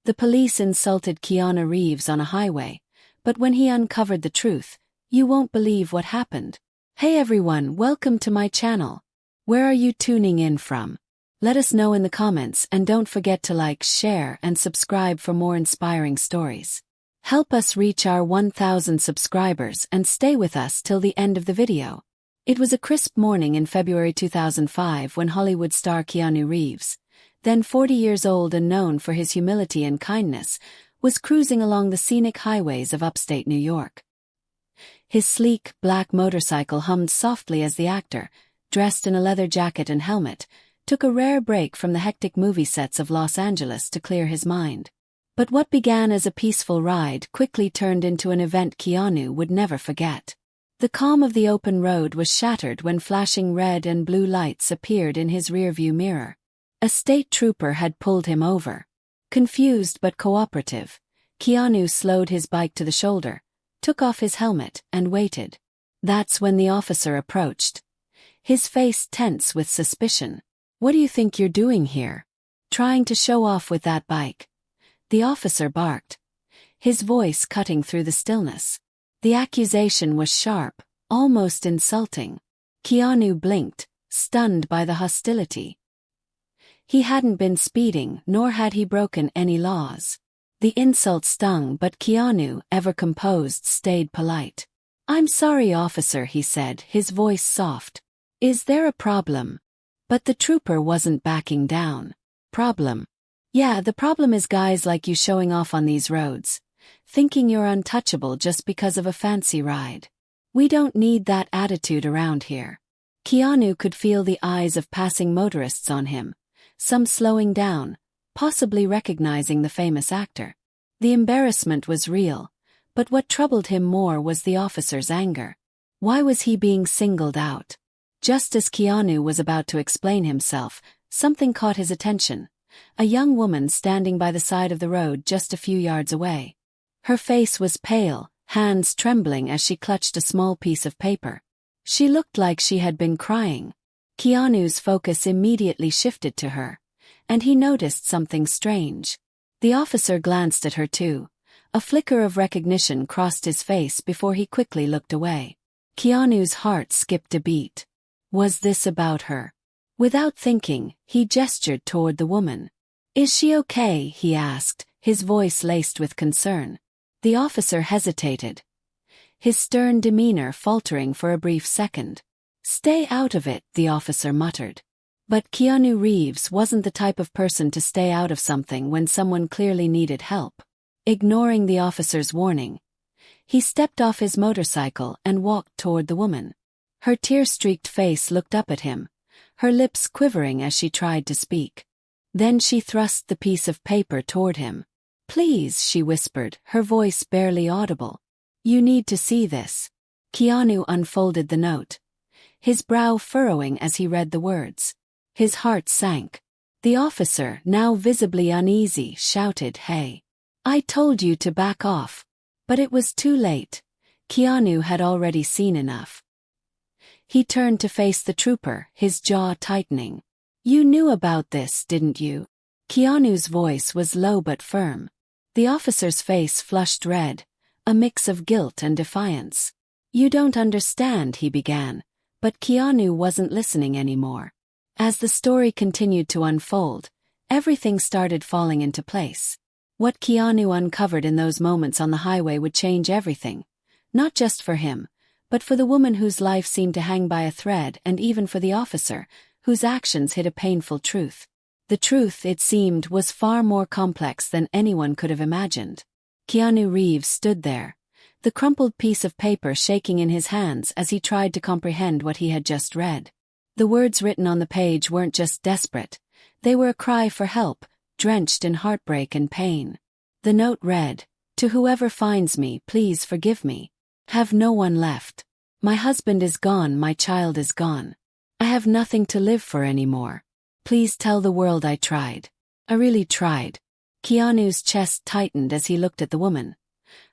The police insulted Keanu Reeves on a highway, but when he uncovered the truth, you won't believe what happened. Hey everyone, welcome to my channel. Where are you tuning in from? Let us know in the comments and don't forget to like, share, and subscribe for more inspiring stories. Help us reach our 1,000 subscribers and stay with us till the end of the video. It was a crisp morning in February 2005 when Hollywood star Keanu Reeves, then 40 years old and known for his humility and kindness, was cruising along the scenic highways of upstate New York. His sleek, black motorcycle hummed softly as the actor, dressed in a leather jacket and helmet, took a rare break from the hectic movie sets of Los Angeles to clear his mind. But what began as a peaceful ride quickly turned into an event Keanu would never forget. The calm of the open road was shattered when flashing red and blue lights appeared in his rearview mirror. A state trooper had pulled him over. Confused but cooperative, Keanu slowed his bike to the shoulder, took off his helmet, and waited. That's when the officer approached. His face tense with suspicion. "What do you think you're doing here? Trying to show off with that bike?" The officer barked, his voice cutting through the stillness. The accusation was sharp, almost insulting. Keanu blinked, stunned by the hostility. He hadn't been speeding, nor had he broken any laws. The insult stung, but Keanu, ever composed, stayed polite. "I'm sorry, officer," he said, his voice soft. "Is there a problem?" But the trooper wasn't backing down. "Problem? Yeah, the problem is guys like you showing off on these roads, thinking you're untouchable just because of a fancy ride. We don't need that attitude around here." Keanu could feel the eyes of passing motorists on him, some slowing down, possibly recognizing the famous actor. The embarrassment was real, but what troubled him more was the officer's anger. Why was he being singled out? Just as Keanu was about to explain himself, something caught his attention. A young woman standing by the side of the road just a few yards away. Her face was pale, hands trembling as she clutched a small piece of paper. She looked like she had been crying. Keanu's focus immediately shifted to her, and he noticed something strange. The officer glanced at her too. A flicker of recognition crossed his face before he quickly looked away. Keanu's heart skipped a beat. Was this about her? Without thinking, he gestured toward the woman. "Is she okay?" he asked, his voice laced with concern. The officer hesitated, his stern demeanor faltering for a brief second. "Stay out of it," the officer muttered. But Keanu Reeves wasn't the type of person to stay out of something when someone clearly needed help. Ignoring the officer's warning, he stepped off his motorcycle and walked toward the woman. Her tear-streaked face looked up at him, her lips quivering as she tried to speak. Then she thrust the piece of paper toward him. "Please," she whispered, her voice barely audible. "You need to see this." Keanu unfolded the note, his brow furrowing as he read the words. His heart sank. The officer, now visibly uneasy, shouted, "Hey! I told you to back off." But it was too late. Keanu had already seen enough. He turned to face the trooper, his jaw tightening. "You knew about this, didn't you?" Keanu's voice was low but firm. The officer's face flushed red, a mix of guilt and defiance. "You don't understand," he began, but Keanu wasn't listening anymore. As the story continued to unfold, everything started falling into place. What Keanu uncovered in those moments on the highway would change everything, not just for him, but for the woman whose life seemed to hang by a thread, and even for the officer, whose actions hid a painful truth. The truth, it seemed, was far more complex than anyone could have imagined. Keanu Reeves stood there, the crumpled piece of paper shaking in his hands as he tried to comprehend what he had just read. The words written on the page weren't just desperate, they were a cry for help, drenched in heartbreak and pain. The note read, "To whoever finds me, please forgive me. Have no one left. My husband is gone, my child is gone. I have nothing to live for anymore. Please tell the world I tried. I really tried." Keanu's chest tightened as he looked at the woman,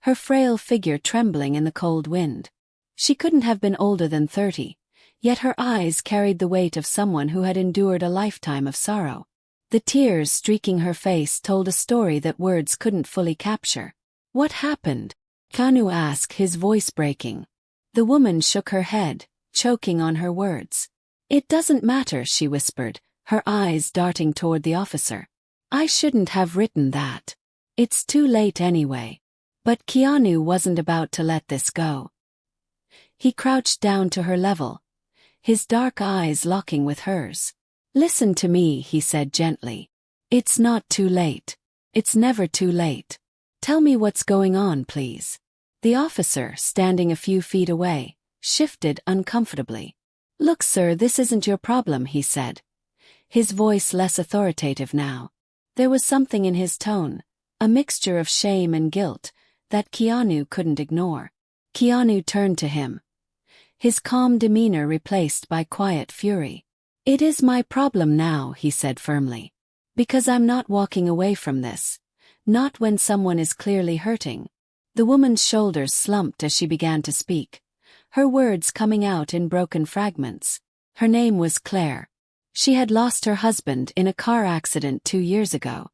her frail figure trembling in the cold wind. She couldn't have been older than 30, yet her eyes carried the weight of someone who had endured a lifetime of sorrow. The tears streaking her face told a story that words couldn't fully capture. What happened? Keanu asked, his voice breaking. The woman shook her head, choking on her words. It doesn't matter, she whispered, her eyes darting toward the officer. I shouldn't have written that. It's too late anyway. But Keanu wasn't about to let this go. He crouched down to her level, his dark eyes locking with hers. Listen to me, he said gently. It's not too late. It's never too late. Tell me what's going on, please. The officer, standing a few feet away, shifted uncomfortably. Look, sir, this isn't your problem, he said, his voice less authoritative now. There was something in his tone, a mixture of shame and guilt, that Keanu couldn't ignore. Keanu turned to him, his calm demeanor replaced by quiet fury. It is my problem now, he said firmly. Because I'm not walking away from this. Not when someone is clearly hurting. The woman's shoulders slumped as she began to speak, her words coming out in broken fragments. Her name was Claire. She had lost her husband in a car accident 2 years ago.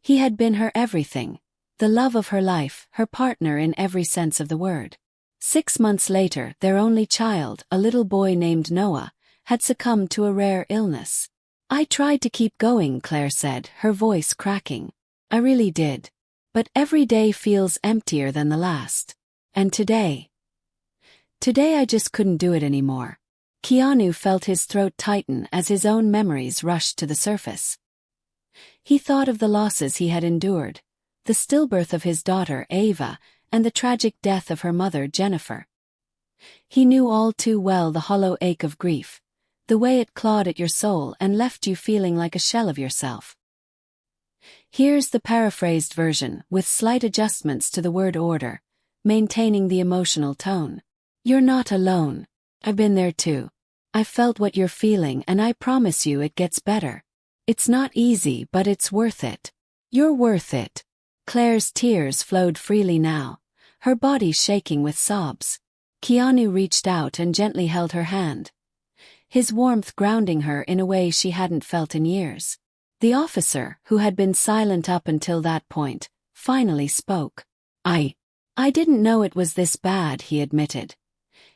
He had been her everything, the love of her life, her partner in every sense of the word. 6 months later, their only child, a little boy named Noah, had succumbed to a rare illness. I tried to keep going, Claire said, her voice cracking. I really did. But every day feels emptier than the last. And today I just couldn't do it anymore. Keanu felt his throat tighten as his own memories rushed to the surface. He thought of the losses he had endured, the stillbirth of his daughter, Ava, and the tragic death of her mother, Jennifer. He knew all too well the hollow ache of grief, the way it clawed at your soul and left you feeling like a shell of yourself. Here's the paraphrased version, with slight adjustments to the word order, maintaining the emotional tone. You're not alone. I've been there too. I felt what you're feeling, and I promise you it gets better. It's not easy, but it's worth it. You're worth it. Claire's tears flowed freely now, her body shaking with sobs. Keanu reached out and gently held her hand, his warmth grounding her in a way she hadn't felt in years. The officer, who had been silent up until that point, finally spoke. I didn't know it was this bad, he admitted,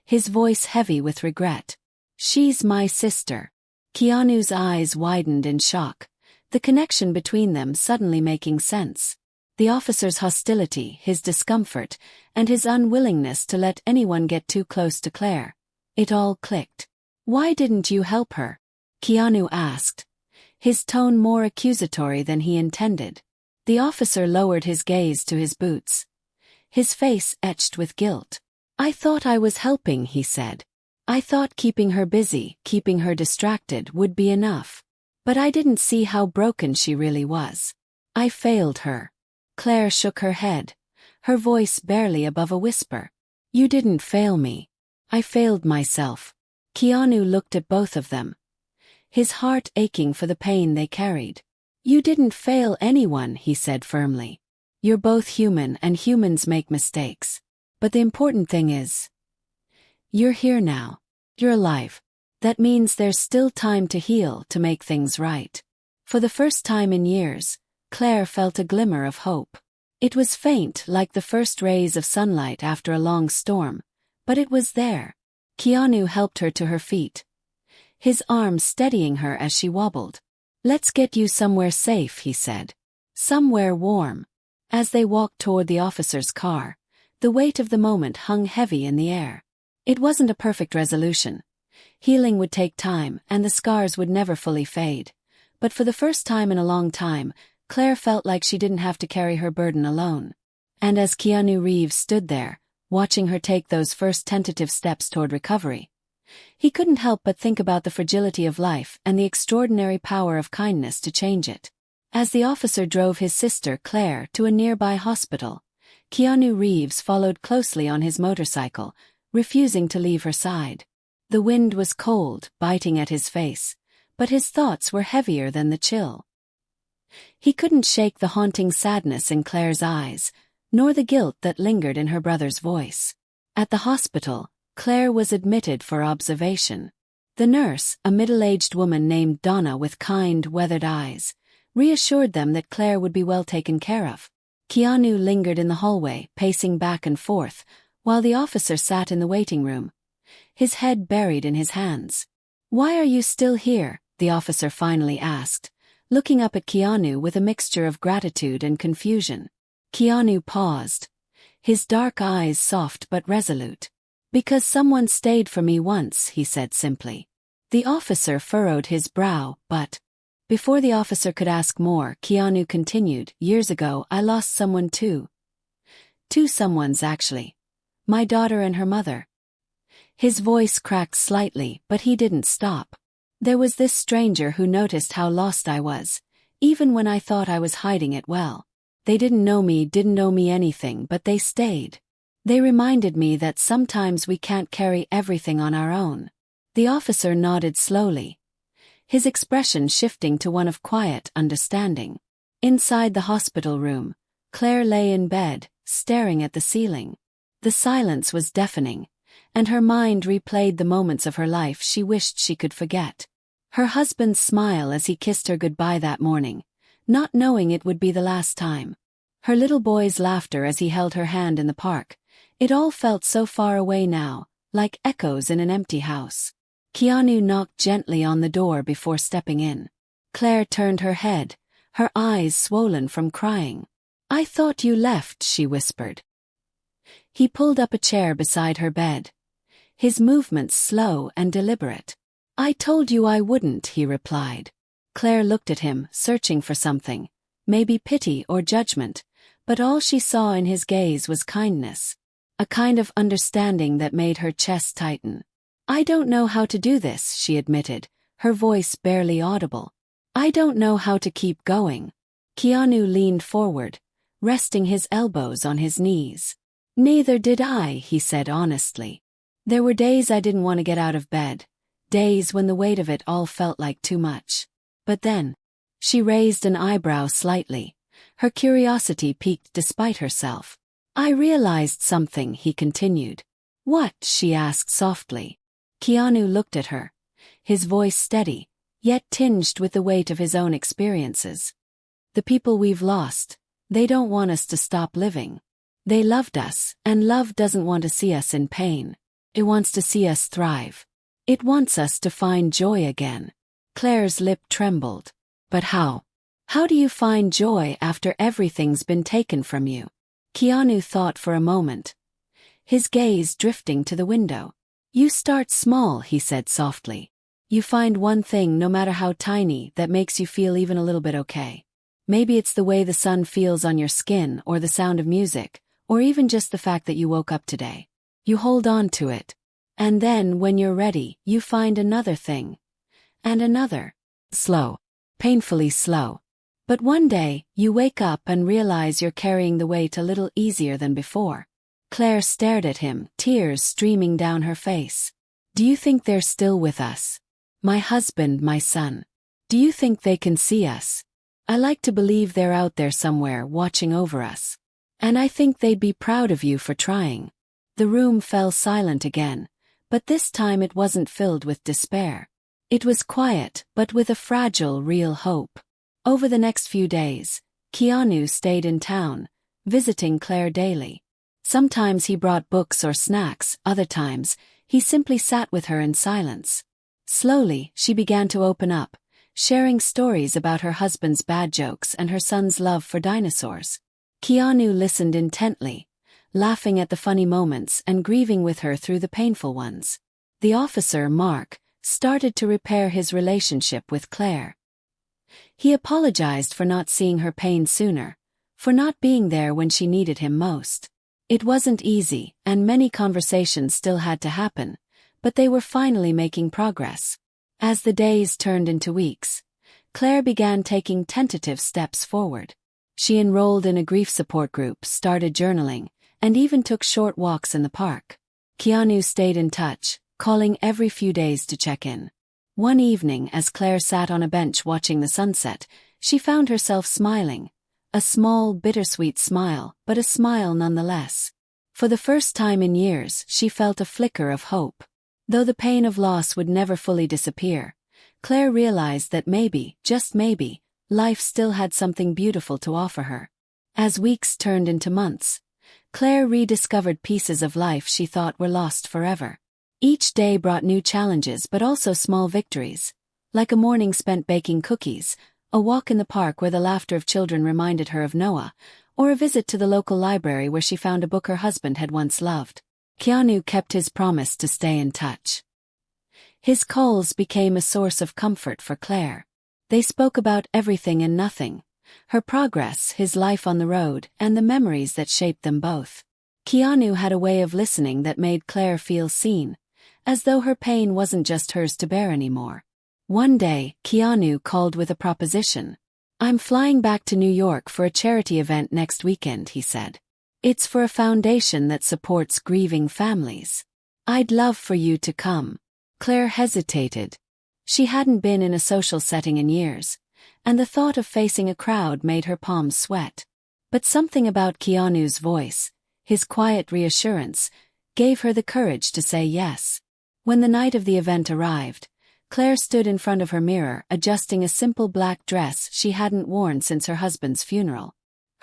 his voice heavy with regret. She's my sister. Keanu's eyes widened in shock, the connection between them suddenly making sense. The officer's hostility, his discomfort, and his unwillingness to let anyone get too close to Claire. It all clicked. Why didn't you help her? Keanu asked, his tone more accusatory than he intended. The officer lowered his gaze to his boots, his face etched with guilt. I thought I was helping, he said. I thought keeping her busy, keeping her distracted would be enough. But I didn't see how broken she really was. I failed her. Claire shook her head, her voice barely above a whisper. You didn't fail me. I failed myself. Keanu looked at both of them, his heart aching for the pain they carried. You didn't fail anyone, he said firmly. You're both human, and humans make mistakes. But the important thing is, you're here now. You're alive. That means there's still time to heal, to make things right. For the first time in years, Claire felt a glimmer of hope. It was faint, like the first rays of sunlight after a long storm, but it was there. Keanu helped her to her feet, his arms steadying her as she wobbled. Let's get you somewhere safe, he said. Somewhere warm. As they walked toward the officer's car, the weight of the moment hung heavy in the air. It wasn't a perfect resolution. Healing would take time, and the scars would never fully fade. But for the first time in a long time, Claire felt like she didn't have to carry her burden alone. And as Keanu Reeves stood there, watching her take those first tentative steps toward recovery, he couldn't help but think about the fragility of life and the extraordinary power of kindness to change it. As the officer drove his sister, Claire, to a nearby hospital, Keanu Reeves followed closely on his motorcycle, refusing to leave her side. The wind was cold, biting at his face, but his thoughts were heavier than the chill. He couldn't shake the haunting sadness in Claire's eyes, nor the guilt that lingered in her brother's voice. At the hospital, Claire was admitted for observation. The nurse, a middle-aged woman named Donna with kind, weathered eyes, reassured them that Claire would be well taken care of. Keanu lingered in the hallway, pacing back and forth, while the officer sat in the waiting room, his head buried in his hands. "Why are you still here?" the officer finally asked, looking up at Keanu with a mixture of gratitude and confusion. Keanu paused, his dark eyes soft but resolute. "Because someone stayed for me once," he said simply. The officer furrowed his brow, but before the officer could ask more, Keanu continued, "Years ago, I lost someone too. Two someones, actually. My daughter and her mother." His voice cracked slightly, but he didn't stop. "There was this stranger who noticed how lost I was, even when I thought I was hiding it well. They didn't know me anything, but they stayed. They reminded me that sometimes we can't carry everything on our own." The officer nodded slowly, his expression shifting to one of quiet understanding. Inside the hospital room, Claire lay in bed, staring at the ceiling. The silence was deafening, and her mind replayed the moments of her life she wished she could forget. Her husband's smile as he kissed her goodbye that morning, not knowing it would be the last time. Her little boy's laughter as he held her hand in the park. It all felt so far away now, like echoes in an empty house. Keanu knocked gently on the door before stepping in. Claire turned her head, her eyes swollen from crying. "I thought you left," she whispered. He pulled up a chair beside her bed, his movements slow and deliberate. "I told you I wouldn't," he replied. Claire looked at him, searching for something, maybe pity or judgment, but all she saw in his gaze was kindness, a kind of understanding that made her chest tighten. "I don't know how to do this," she admitted, her voice barely audible. "I don't know how to keep going." Keanu leaned forward, resting his elbows on his knees. "Neither did I," he said honestly. "There were days I didn't want to get out of bed, days when the weight of it all felt like too much. But then," she raised an eyebrow slightly, her curiosity piqued despite herself. "I realized something," he continued. "What?" she asked softly. Keanu looked at her, his voice steady, yet tinged with the weight of his own experiences. "The people we've lost, they don't want us to stop living. They loved us, and love doesn't want to see us in pain. It wants to see us thrive. It wants us to find joy again." Claire's lip trembled. "But how? How do you find joy after everything's been taken from you?" Keanu thought for a moment, his gaze drifting to the window. "You start small," he said softly. "You find one thing, no matter how tiny, that makes you feel even a little bit okay. Maybe it's the way the sun feels on your skin, or the sound of music, or even just the fact that you woke up today. You hold on to it. And then, when you're ready, you find another thing. And another. Slow. Painfully slow. But one day, you wake up and realize you're carrying the weight a little easier than before." Claire stared at him, tears streaming down her face. "Do you think they're still with us? My husband, my son. Do you think they can see us? I like to believe they're out there somewhere, watching over us. And I think they'd be proud of you for trying." The room fell silent again, but this time it wasn't filled with despair. It was quiet, but with a fragile, real hope. Over the next few days, Keanu stayed in town, visiting Claire daily. Sometimes he brought books or snacks, other times, he simply sat with her in silence. Slowly, she began to open up, sharing stories about her husband's bad jokes and her son's love for dinosaurs. Keanu listened intently, laughing at the funny moments and grieving with her through the painful ones. The officer, Mark, started to repair his relationship with Claire. He apologized for not seeing her pain sooner, for not being there when she needed him most. It wasn't easy, and many conversations still had to happen, but they were finally making progress. As the days turned into weeks, Claire began taking tentative steps forward. She enrolled in a grief support group, started journaling, and even took short walks in the park. Keanu stayed in touch, calling every few days to check in. One evening, as Claire sat on a bench watching the sunset, she found herself smiling. A small, bittersweet smile, but a smile nonetheless. For the first time in years, she felt a flicker of hope. Though the pain of loss would never fully disappear, Claire realized that maybe, just maybe, life still had something beautiful to offer her. As weeks turned into months, Claire rediscovered pieces of life she thought were lost forever. Each day brought new challenges but also small victories, like a morning spent baking cookies, a walk in the park where the laughter of children reminded her of Noah, or a visit to the local library where she found a book her husband had once loved. Keanu kept his promise to stay in touch. His calls became a source of comfort for Claire. They spoke about everything and nothing, her progress, his life on the road, and the memories that shaped them both. Keanu had a way of listening that made Claire feel seen, as though her pain wasn't just hers to bear anymore. One day, Keanu called with a proposition. "I'm flying back to New York for a charity event next weekend," he said. "It's for a foundation that supports grieving families. I'd love for you to come." Claire hesitated. She hadn't been in a social setting in years, and the thought of facing a crowd made her palms sweat. But something about Keanu's voice, his quiet reassurance, gave her the courage to say yes. When the night of the event arrived, Claire stood in front of her mirror adjusting a simple black dress she hadn't worn since her husband's funeral.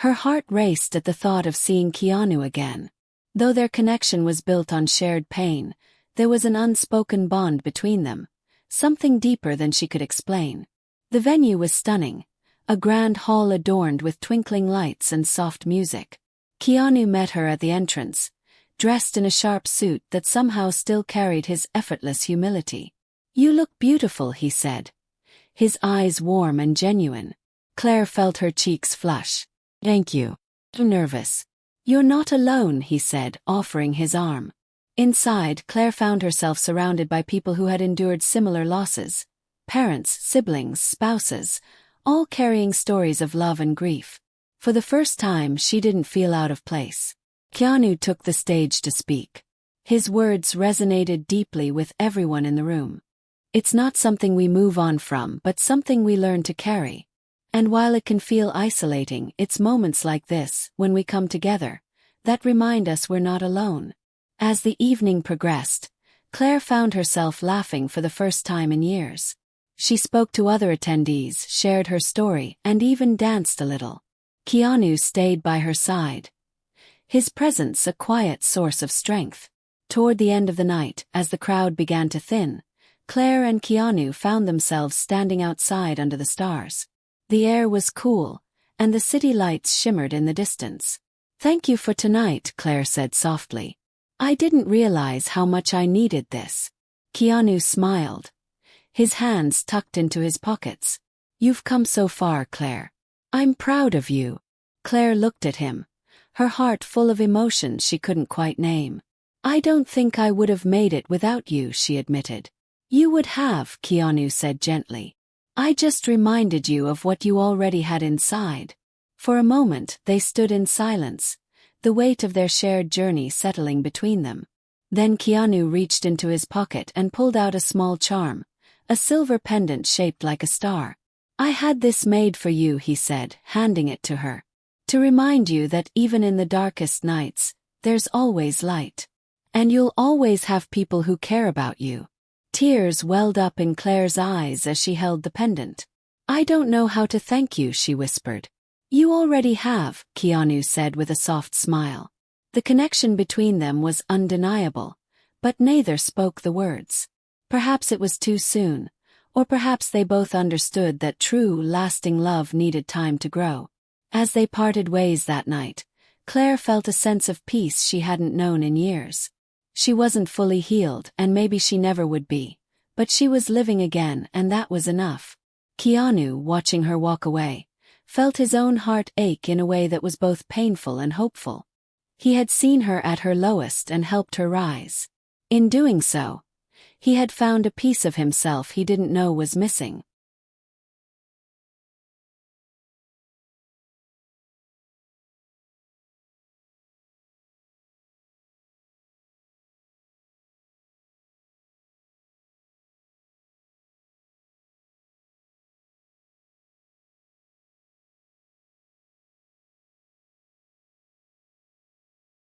Her heart raced at the thought of seeing Keanu again. Though their connection was built on shared pain, there was an unspoken bond between them, something deeper than she could explain. The venue was stunning, a grand hall adorned with twinkling lights and soft music. Keanu met her at the entrance, dressed in a sharp suit that somehow still carried his effortless humility. "You look beautiful," he said, his eyes warm and genuine. Claire felt her cheeks flush. "Thank you." "Too nervous." "You're not alone," he said, offering his arm. Inside, Claire found herself surrounded by people who had endured similar losses. Parents, siblings, spouses, all carrying stories of love and grief. For the first time, she didn't feel out of place. Keanu took the stage to speak. His words resonated deeply with everyone in the room. "It's not something we move on from, but something we learn to carry. And while it can feel isolating, it's moments like this, when we come together, that remind us we're not alone." As the evening progressed, Claire found herself laughing for the first time in years. She spoke to other attendees, shared her story, and even danced a little. Keanu stayed by her side, his presence a quiet source of strength. Toward the end of the night, as the crowd began to thin, Claire and Keanu found themselves standing outside under the stars. The air was cool, and the city lights shimmered in the distance. "Thank you for tonight," Claire said softly. "I didn't realize how much I needed this." Keanu smiled, his hands tucked into his pockets. "You've come so far, Claire. I'm proud of you." Claire looked at him, her heart full of emotions she couldn't quite name. "I don't think I would have made it without you," she admitted. "You would have," Keanu said gently. "I just reminded you of what you already had inside." For a moment, they stood in silence, the weight of their shared journey settling between them. Then Keanu reached into his pocket and pulled out a small charm, a silver pendant shaped like a star. "I had this made for you," he said, handing it to her. "To remind you that even in the darkest nights, there's always light. And you'll always have people who care about you." Tears welled up in Claire's eyes as she held the pendant. "I don't know how to thank you," she whispered. "You already have," Keanu said with a soft smile. The connection between them was undeniable, but neither spoke the words. Perhaps it was too soon, or perhaps they both understood that true, lasting love needed time to grow. As they parted ways that night, Claire felt a sense of peace she hadn't known in years. She wasn't fully healed, and maybe she never would be, but she was living again, and that was enough. Keanu, watching her walk away, felt his own heart ache in a way that was both painful and hopeful. He had seen her at her lowest and helped her rise. In doing so, he had found a piece of himself he didn't know was missing.